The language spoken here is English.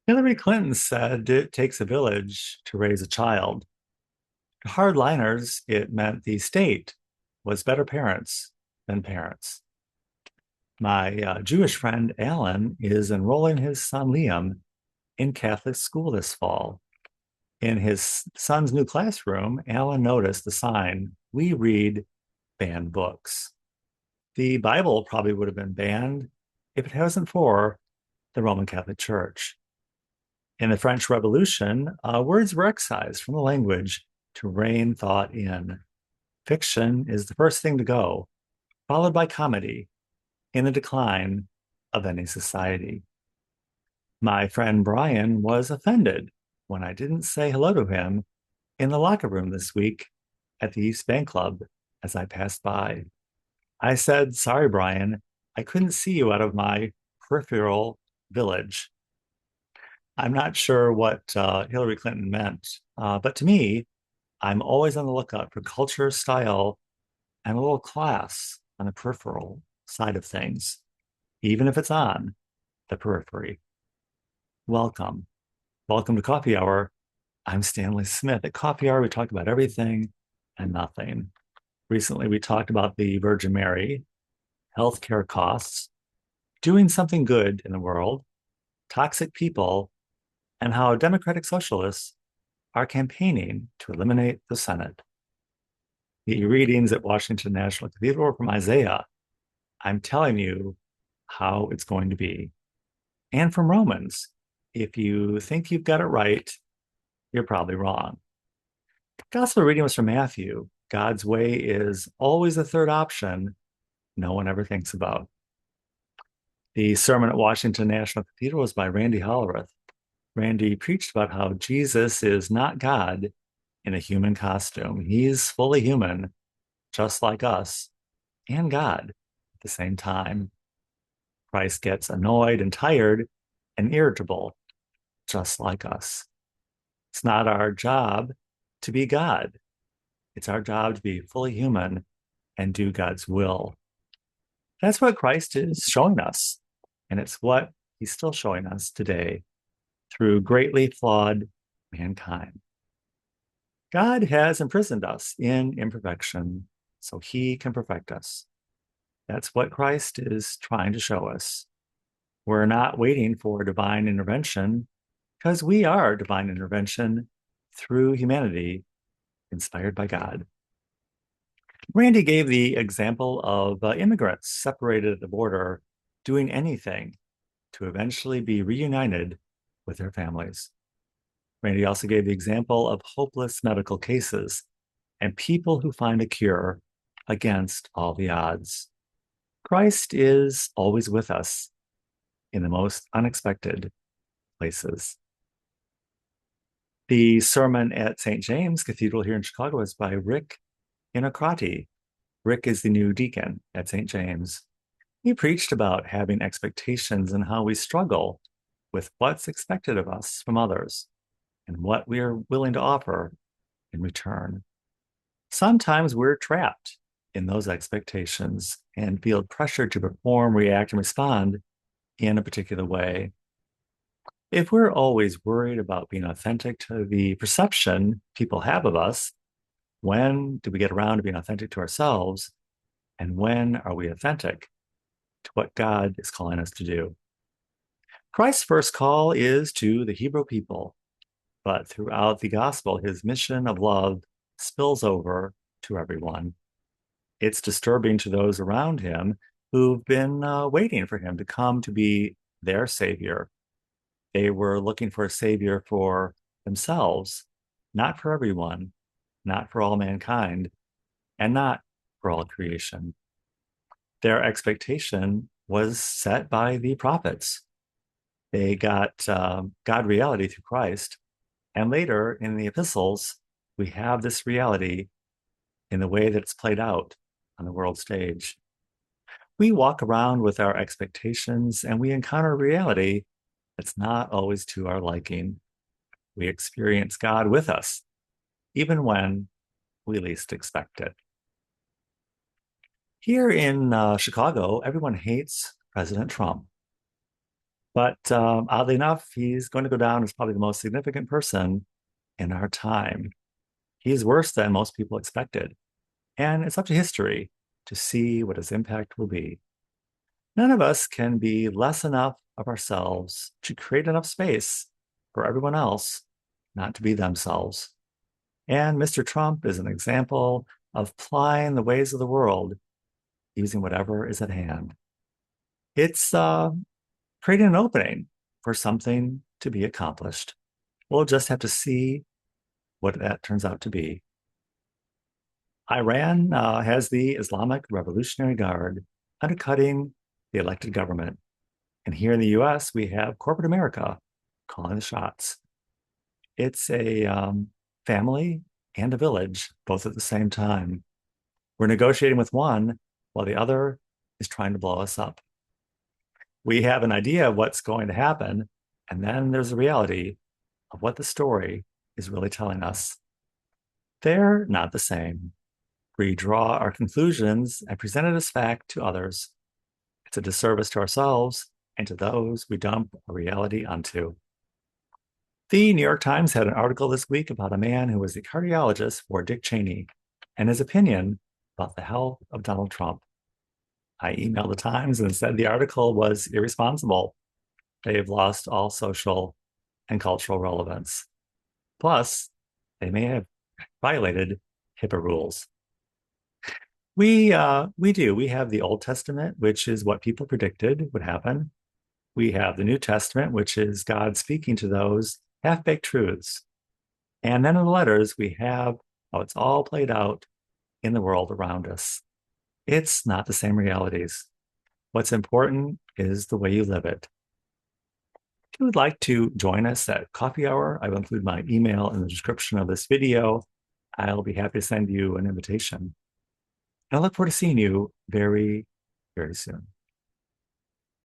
Hillary Clinton said it takes a village to raise a child. To hardliners, it meant the state was better parents than parents. My Jewish friend Alan is enrolling his son Liam in Catholic school this fall. In his son's new classroom, Alan noticed the sign, "We read banned books." The Bible probably would have been banned if it wasn't for the Roman Catholic Church. In the French Revolution, words were excised from the language to rein thought in. Fiction is the first thing to go, followed by comedy in the decline of any society. My friend Brian was offended when I didn't say hello to him in the locker room this week at the East Bank Club as I passed by. I said, "Sorry, Brian, I couldn't see you out of my peripheral village." I'm not sure what Hillary Clinton meant, but to me, I'm always on the lookout for culture, style, and a little class on the peripheral side of things, even if it's on the periphery. Welcome. Welcome to Coffee Hour. I'm Stanley Smith. At Coffee Hour, we talk about everything and nothing. Recently, we talked about the Virgin Mary, healthcare costs, doing something good in the world, toxic people, and how democratic socialists are campaigning to eliminate the Senate. The readings at Washington National Cathedral from Isaiah. I'm telling you how it's going to be. And from Romans, if you think you've got it right, you're probably wrong. The gospel reading was from Matthew. God's way is always the third option no one ever thinks about. The sermon at Washington National Cathedral was by Randy Hollerath. Randy preached about how Jesus is not God in a human costume. He's fully human, just like us, and God at the same time. Christ gets annoyed and tired and irritable, just like us. It's not our job to be God. It's our job to be fully human and do God's will. That's what Christ is showing us. And it's what he's still showing us today through greatly flawed mankind. God has imprisoned us in imperfection so he can perfect us. That's what Christ is trying to show us. We're not waiting for divine intervention because we are divine intervention through humanity inspired by God. Randy gave the example of immigrants separated at the border doing anything to eventually be reunited with their families. Randy also gave the example of hopeless medical cases and people who find a cure against all the odds. Christ is always with us in the most unexpected places. The sermon at St. James Cathedral here in Chicago is by Rick Inocrati. Rick is the new deacon at St. James. He preached about having expectations and how we struggle with what's expected of us from others and what we are willing to offer in return. Sometimes we're trapped in those expectations and feel pressured to perform, react, and respond in a particular way. If we're always worried about being authentic to the perception people have of us, when do we get around to being authentic to ourselves? And when are we authentic to what God is calling us to do? Christ's first call is to the Hebrew people, but throughout the gospel, his mission of love spills over to everyone. It's disturbing to those around him who've been waiting for him to come to be their savior. They were looking for a savior for themselves, not for everyone, not for all mankind, and not for all creation. Their expectation was set by the prophets. They got God reality through Christ. And later in the epistles, we have this reality in the way that it's played out on the world stage. We walk around with our expectations and we encounter reality that's not always to our liking. We experience God with us, even when we least expect it. Here in Chicago, everyone hates President Trump. But oddly enough, he's going to go down as probably the most significant person in our time. He's worse than most people expected. And it's up to history to see what his impact will be. None of us can be less enough of ourselves to create enough space for everyone else not to be themselves. And Mr. Trump is an example of plying the ways of the world using whatever is at hand. It's creating an opening for something to be accomplished. We'll just have to see what that turns out to be. Iran has the Islamic Revolutionary Guard undercutting the elected government. And here in the US, we have corporate America calling the shots. It's a family and a village, both at the same time. We're negotiating with one while the other is trying to blow us up. We have an idea of what's going to happen, and then there's a reality of what the story is really telling us. They're not the same. We draw our conclusions and present it as fact to others. It's a disservice to ourselves and to those we dump a reality onto. The New York Times had an article this week about a man who was the cardiologist for Dick Cheney and his opinion about the health of Donald Trump. I emailed the Times and said the article was irresponsible. They've lost all social and cultural relevance. Plus, they may have violated HIPAA rules. We do. We have the Old Testament, which is what people predicted would happen. We have the New Testament, which is God speaking to those half-baked truths. And then in the letters, we have how it's all played out in the world around us. It's not the same realities. What's important is the way you live it. If you would like to join us at coffee hour, I will include my email in the description of this video. I'll be happy to send you an invitation. I look forward to seeing you very, very soon.